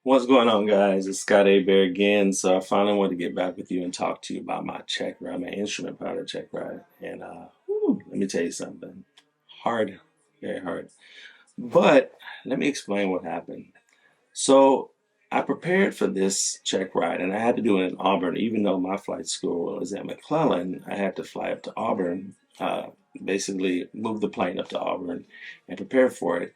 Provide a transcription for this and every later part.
What's going on, guys? It's Scott A. Bear again. So I finally wanted to get back with you and talk to you about my check ride, my instrument powder check ride. And let me tell you something. Hard, very hard. But let me explain what happened. So I prepared for this check ride, and I had to do it in Auburn. Even though my flight school is at McClellan, I had to fly up to Auburn, basically move the plane up to Auburn and prepare for it.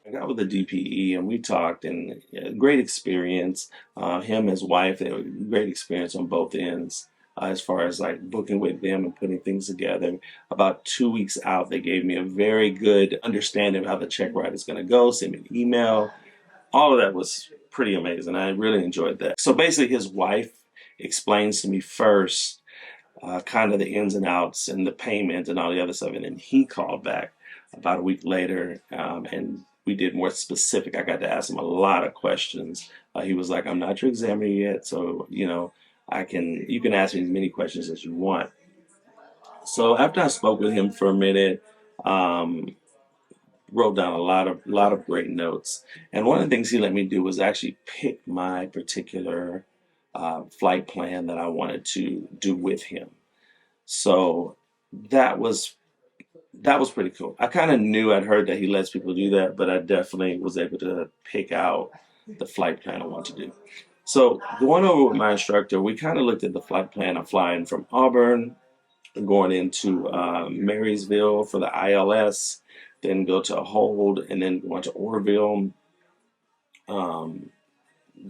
I got with the DPE and we talked, and great experience. Him, his wife, they were great experience on both ends. As far as like booking with them and putting things together. About 2 weeks out, they gave me a very good understanding of how the check ride is going to go, send me an email. All of that was pretty amazing. I really enjoyed that. So basically, his wife explains to me first kind of the ins and outs and the payment and all the other stuff. And then he called back about a week later, and we did more specific. I got to ask him a lot of questions. He was like, "I'm not your examiner yet, so you can ask me as many questions as you want." So after I spoke with him for a minute, um, wrote down a lot of great notes. And one of the things he let me do was actually pick my particular flight plan that I wanted to do with him. So that was that was pretty cool. I kind of knew, I'd heard that he lets people do that, but I definitely was able to pick out the flight plan I want to do. So going over with my instructor, we kind of looked at the flight plan. I'm flying from Auburn, going into Marysville for the ILS, then go to Hold, and then going to Orville, um,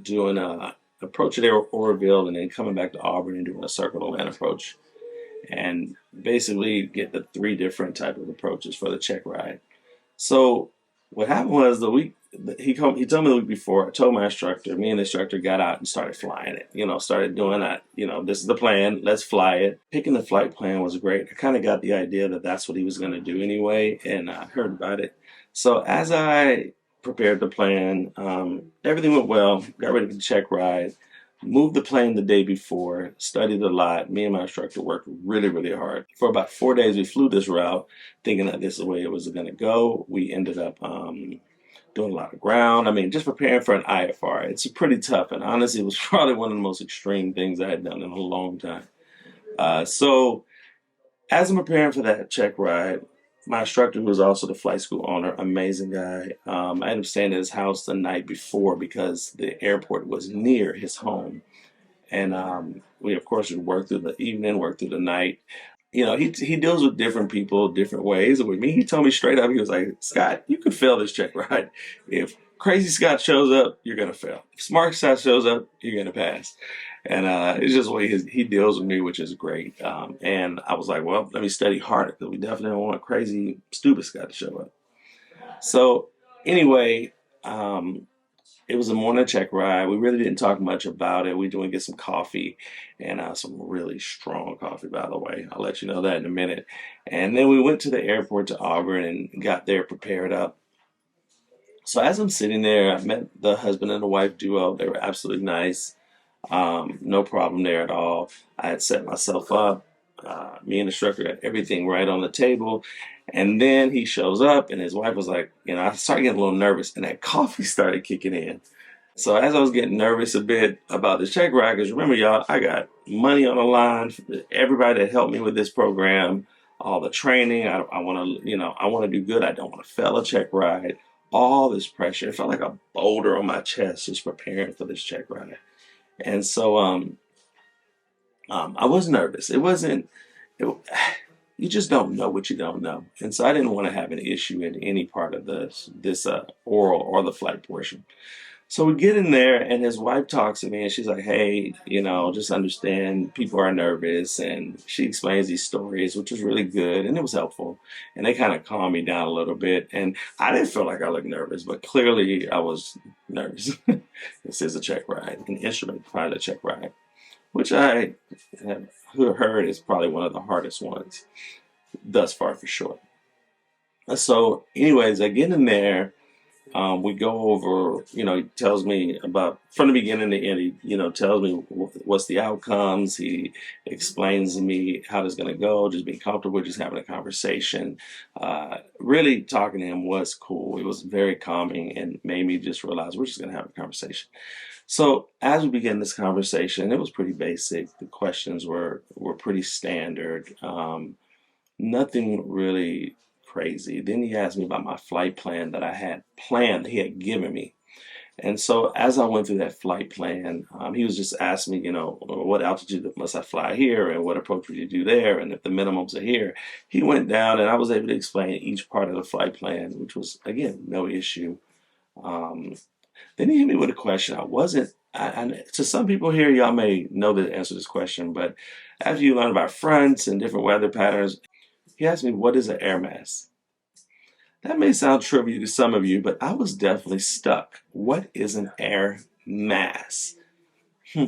doing a approach at Orville, and then coming back to Auburn and doing a circle to land approach, and basically get the three different type of approaches for the check ride. So what happened was he told me the week before. I told my instructor. Me and the instructor got out and started flying it. Started doing that. This is the plan. Let's fly it. Picking the flight plan was great. I kind of got the idea that that's what he was going to do anyway, and I heard about it. So as I prepared the plan, everything went well. Got ready for the check ride. Moved the plane the day before, studied a lot. Me and my instructor worked really, really hard. For about 4 days, we flew this route, thinking that this is the way it was going to go. We ended up doing a lot of ground. I mean, just preparing for an IFR. It's pretty tough, and honestly, it was probably one of the most extreme things I had done in a long time. So as I'm preparing for that check ride, my instructor, who was also the flight school owner, amazing guy. I ended up staying at his house the night before because the airport was near his home. And we, of course, would work through the evening, work through the night. He deals with different people different ways. And with me, he told me straight up, he was like, "Scott, you could fail this check ride. If crazy Scott shows up, you're going to fail. If smart Scott shows up, you're going to pass." And it's just the way he deals with me, which is great. And I was like, well, let me study harder because we definitely don't want crazy, stupid Scott to show up. So anyway, it was a morning check ride. We really didn't talk much about it. We doing get some coffee, and some really strong coffee, by the way. I'll let you know that in a minute. And then we went to the airport to Auburn and got there prepared up. So as I'm sitting there, I met the husband and the wife duo. They were absolutely nice. No problem there at all. I had set myself up. Me and the instructor got everything right on the table. And then he shows up, and his wife was like, I started getting a little nervous, and that coffee started kicking in. So as I was getting nervous a bit about the check ride, because remember, y'all, I got money on the line, everybody that helped me with this program, all the training. I want to, I want to do good. I don't want to fail a check ride. All this pressure. It felt like a boulder on my chest just preparing for this check ride. And so I was nervous. It wasn't, it, you just don't know what you don't know. And so I didn't want to have an issue in any part of this oral or the flight portion. So we get in there, and his wife talks to me, and she's like, "Hey, just understand people are nervous." And she explains these stories, which was really good, and it was helpful. And they kind of calmed me down a little bit. And I didn't feel like I looked nervous, but clearly I was nervous. This is a check ride, an instrument pilot check ride, which I have heard is probably one of the hardest ones thus far for sure. So anyways, I get in there, We go over, he tells me about from the beginning to end. He, tells me what's the outcomes. He explains to me how it's going to go. Just being comfortable, just having a conversation. Really talking to him was cool. It was very calming and made me just realize we're just going to have a conversation. So as we began this conversation, it was pretty basic. The questions were pretty standard. Nothing really crazy. Then he asked me about my flight plan that I had planned, he had given me. And so as I went through that flight plan, he was just asking me, what altitude must I fly here and what approach would you do there? And if the minimums are here, he went down and I was able to explain each part of the flight plan, which was, again, no issue. Um, then he hit me with a question. To some people here, y'all may know the answer to this question, but after you learn about fronts and different weather patterns, he asked me, what is an air mass? That may sound trivial to some of you, but I was definitely stuck. What is an air mass? Hmm.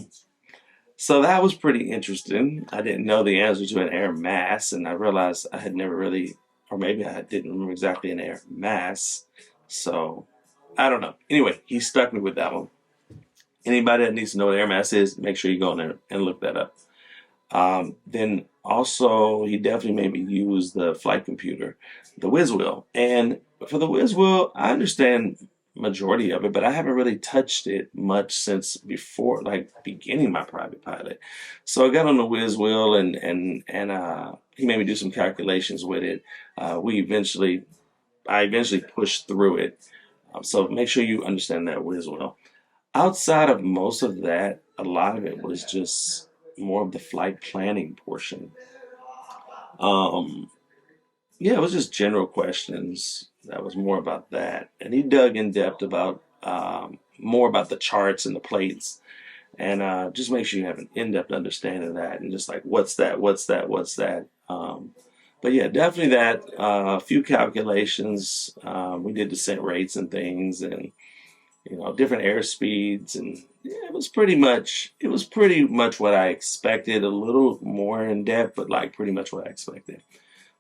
So that was pretty interesting. I didn't know the answer to an air mass, and I realized I had never really, or maybe I didn't remember exactly an air mass. So I don't know. Anyway, he stuck me with that one. Anybody that needs to know what air mass is, make sure you go in there and look that up. Then also, he definitely made me use the flight computer, the whiz wheel. And for the whiz wheel, I understand majority of it, but I haven't really touched it much since before, like beginning my private pilot. So I got on the whiz wheel and he made me do some calculations with it. I eventually pushed through it. So make sure you understand that whiz wheel. Outside of most of that, a lot of it was just more of the flight planning portion. Um, yeah, it was just general questions. That was more about that, and he dug in depth about more about the charts and the plates, and just make sure you have an in-depth understanding of that, and just like what's that, what's that, what's that. But yeah, definitely that. A few calculations. We did descent rates and things, and different air speeds, and yeah, it was pretty much what I expected. A little more in depth, but like pretty much what I expected.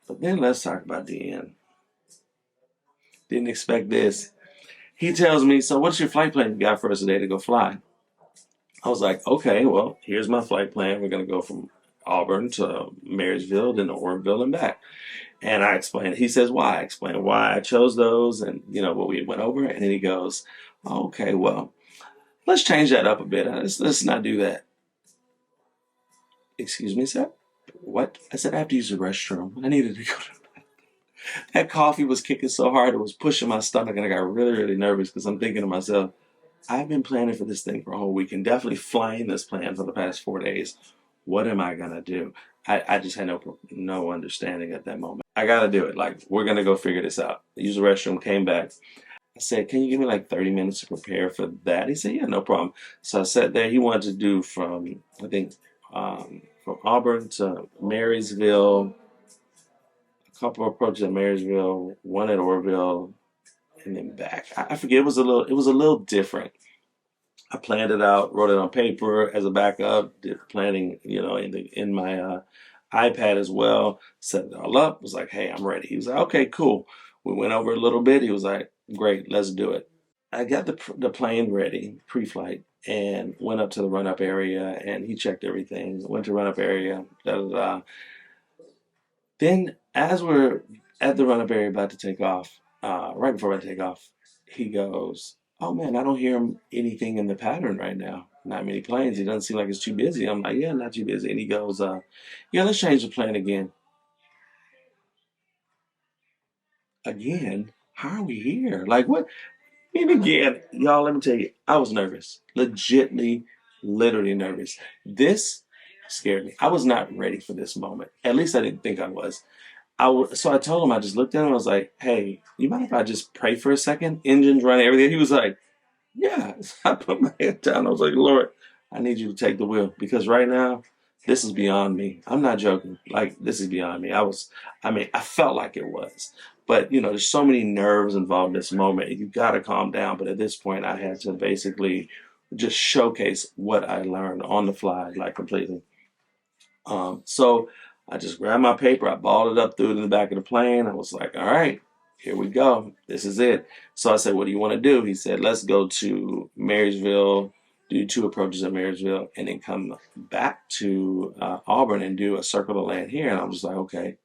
But then let's talk about the end. Didn't expect this. He tells me, "So what's your flight plan you got for us today to go fly?" I was like, "Okay, well, here's my flight plan. We're gonna go from Auburn to Marysville, then to Orville and back." And I explained. He says, "Why?" I explained why I chose those, and what we went over. And then he goes, "Okay, well, let's change that up a bit. Let's not do that." Excuse me, sir? What? I said, I have to use the restroom. I needed to go to. That coffee was kicking so hard, it was pushing my stomach, and I got really, really nervous because I'm thinking to myself, I've been planning for this thing for a whole week and definitely flying this plan for the past 4 days. What am I going to do? I just had no understanding at that moment. I got to do it. Like, we're going to go figure this out. I used the restroom, came back. I said, can you give me like 30 minutes to prepare for that? He said, yeah, no problem. So I sat there. He wanted to do from Auburn to Marysville, a couple of approaches at Marysville, one at Orville, and then back. I forget. It was a little different. I planned it out, wrote it on paper as a backup, did planning, in my iPad as well, set it all up, was like, hey, I'm ready. He was like, okay, cool. We went over a little bit. He was like, great, let's do it. I got the plane ready, pre-flight, and went up to the run-up area, and he checked everything. Went to run-up area, da da da. Then, as we're at the run-up area about to take off, right before I take off, he goes, "Oh man, I don't hear anything in the pattern right now. Not many planes. It doesn't seem like it's too busy." I'm like, "Yeah, not too busy." And he goes, "Yeah, let's change the plan again." Again? How are we here? Like what? And again, y'all, let me tell you, I was nervous. Legitly, literally nervous. This scared me. I was not ready for this moment. At least I didn't think I was. So I told him, I just looked at him, I was like, hey, you mind if I just pray for a second? Engines running, everything. He was like, yeah. So I put my head down. I was like, Lord, I need you to take the wheel because right now, this is beyond me. I'm not joking. Like, this is beyond me. I felt like it was. But, there's so many nerves involved in this moment. You got to calm down. But at this point, I had to basically just showcase what I learned on the fly, like completely. So I just grabbed my paper, I balled it up, threw it in the back of the plane. I was like, all right. here we go. This is it. So I said, what do you want to do? He said, let's go to Marysville, do 2 approaches at Marysville, and then come back to Auburn and do a circle of land here. And I was like, okay,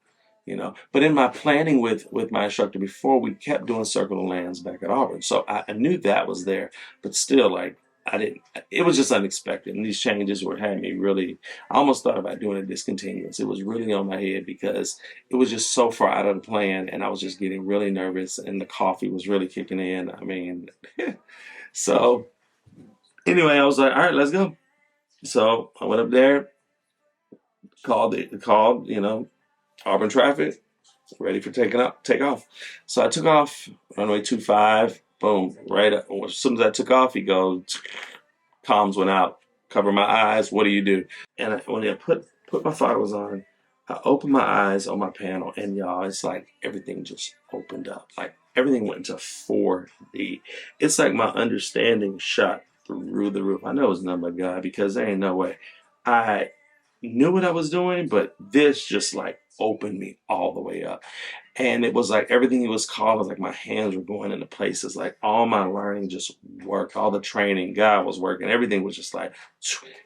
But in my planning with my instructor before, we kept doing circle of lands back at Auburn. So I knew that was there, but still, like, I didn't. It was just unexpected, and these changes were having me really. I almost thought about doing a discontinuous. It was really on my head because it was just so far out of the plan, and I was just getting really nervous, and the coffee was really kicking in. I mean, so anyway, I was like, all right, let's go. So I went up there, called, Auburn traffic, ready for take off. So I took off, runway 25, boom, right up. As soon as I took off, he goes, comms went out, cover my eyes, what do you do? And when I put my goggles on, I opened my eyes on my panel, and y'all, it's like everything just opened up. Like everything went into 4D. It's like my understanding shot through the roof. I know it's nothing but God, because there ain't no way. I knew what I was doing, but this just like opened me all the way up. And it was like everything he was calling, like my hands were going into places. Like all my learning just worked. All the training, God was working. Everything was just like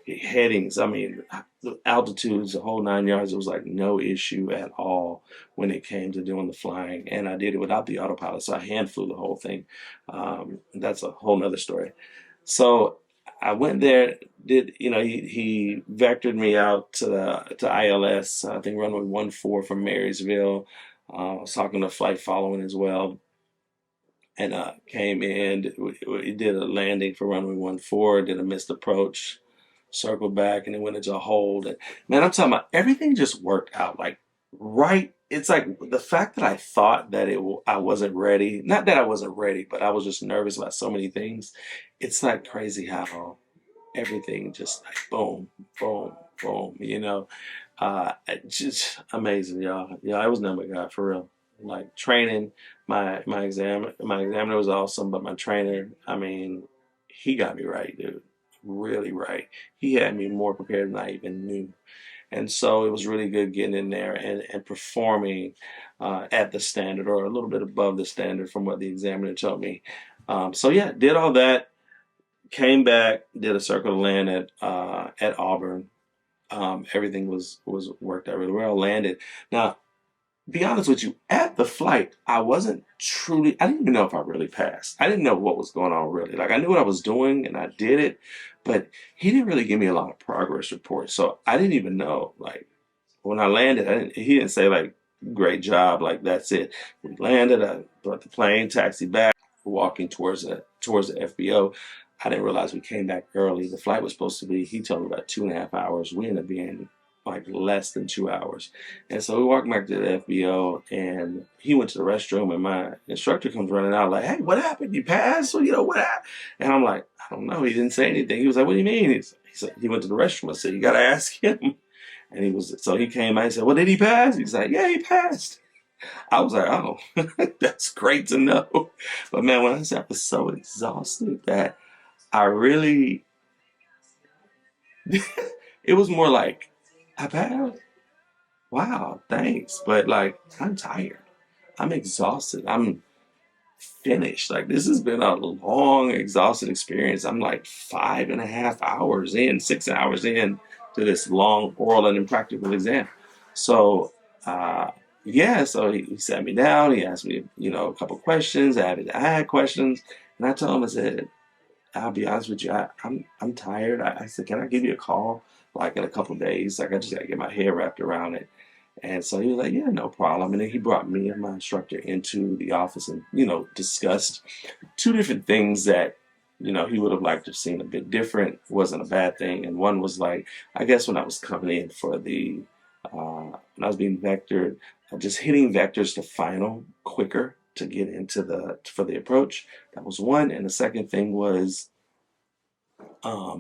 headings. I mean, the altitudes, the whole 9 yards. It was like no issue at all when it came to doing the flying. And I did it without the autopilot. So I hand flew the whole thing. That's a whole nother story. So I went there, he vectored me out to ILS, I think runway 14 from Marysville. I was talking to flight following as well, and came in. We did a landing for runway 14, did a missed approach, circled back, and then went into a hold. And man, I'm talking about everything just worked out like right. It's like the fact that I thought that I wasn't ready. Not that I wasn't ready, but I was just nervous about so many things. It's like crazy how everything just like boom, boom, boom. Just amazing, y'all. Yeah, I was never God for real. Like training, my examiner was awesome, but my trainer, I mean, he got me right, dude. Really right. He had me more prepared than I even knew. And so it was really good getting in there and performing at the standard or a little bit above the standard from what the examiner told me. So yeah, did all that, came back, did a circle of land at Auburn. Everything was worked out really well. Landed. Now, be honest with you, at the flight, I didn't even know if I really passed. I didn't know what was going on really. Like I knew what I was doing and I did it, but he didn't really give me a lot of progress reports. So I didn't even know. Like when I landed, he didn't say like, great job, like that's it. We landed, I brought the plane, taxi back, walking towards the FBO. I didn't realize we came back early. The flight was supposed to be, he told me, about 2.5 hours. We ended up being like less than 2 hours. And so we walked back to the FBO, and he went to the restroom, and my instructor comes running out like, hey, what happened? You passed? Well, what happened? And I'm like, I don't know. He didn't say anything. He was like, what do you mean? He said, he went to the restroom. I said, you got to ask him. And he came out and said, well, did he pass? He's like, yeah, he passed. I was like, oh, that's great to know. But man, when I said I was so exhausted that I really, it was more like, I passed. Wow, thanks. But like, I'm tired. I'm exhausted. I'm finished. Like, this has been a long, exhausting experience. I'm like 5.5 hours in, 6 hours in to this long oral and impractical exam. So, yeah, so he sat me down. He asked me, a couple questions. I had questions. And I told him, I said, I'll be honest with you, I'm tired. I said, can I give you a call like in a couple of days? Like I just gotta get my head wrapped around it. And so he was like, yeah, no problem. And then he brought me and my instructor into the office and, discussed 2 different things that, he would have liked to have seen a bit different. It wasn't a bad thing. And one was like, I guess when I was coming in for when I was being vectored, just hitting vectors to final quicker to get for the approach. That was one. And the second thing was, what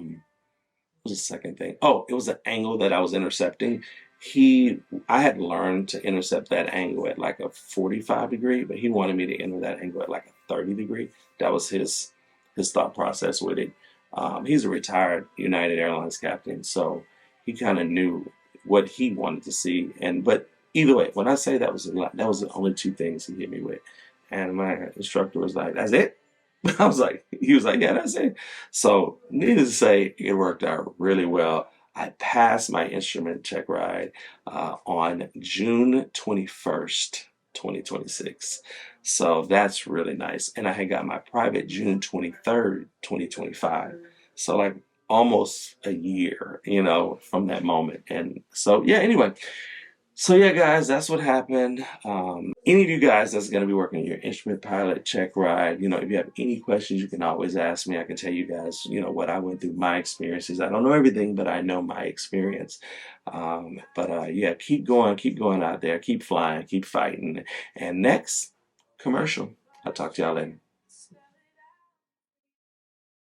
was the second thing? Oh, it was the angle that I was intercepting. I had learned to intercept that angle at like a 45 degree, but he wanted me to enter that angle at like a 30 degree. That was his thought process with it. He's a retired United Airlines captain, so he kind of knew what he wanted to see. But either way, when I say that was a lot, that was the only 2 things he hit me with. And my instructor was like, "That's it?" He was like, "Yeah, that's it." So, needless to say, it worked out really well. I passed my instrument check ride on June 21st, 2026. So that's really nice. And I had got my private June 23rd, 2025. So, like, almost a year, from that moment. And so, yeah, anyway. So yeah, guys, that's what happened. Any of you guys that's going to be working on your instrument pilot check ride, if you have any questions, you can always ask me. I can tell you guys, what I went through, my experiences. I don't know everything, but I know my experience. But yeah, keep going out there, keep flying, keep fighting. And next, commercial. I'll talk to y'all later.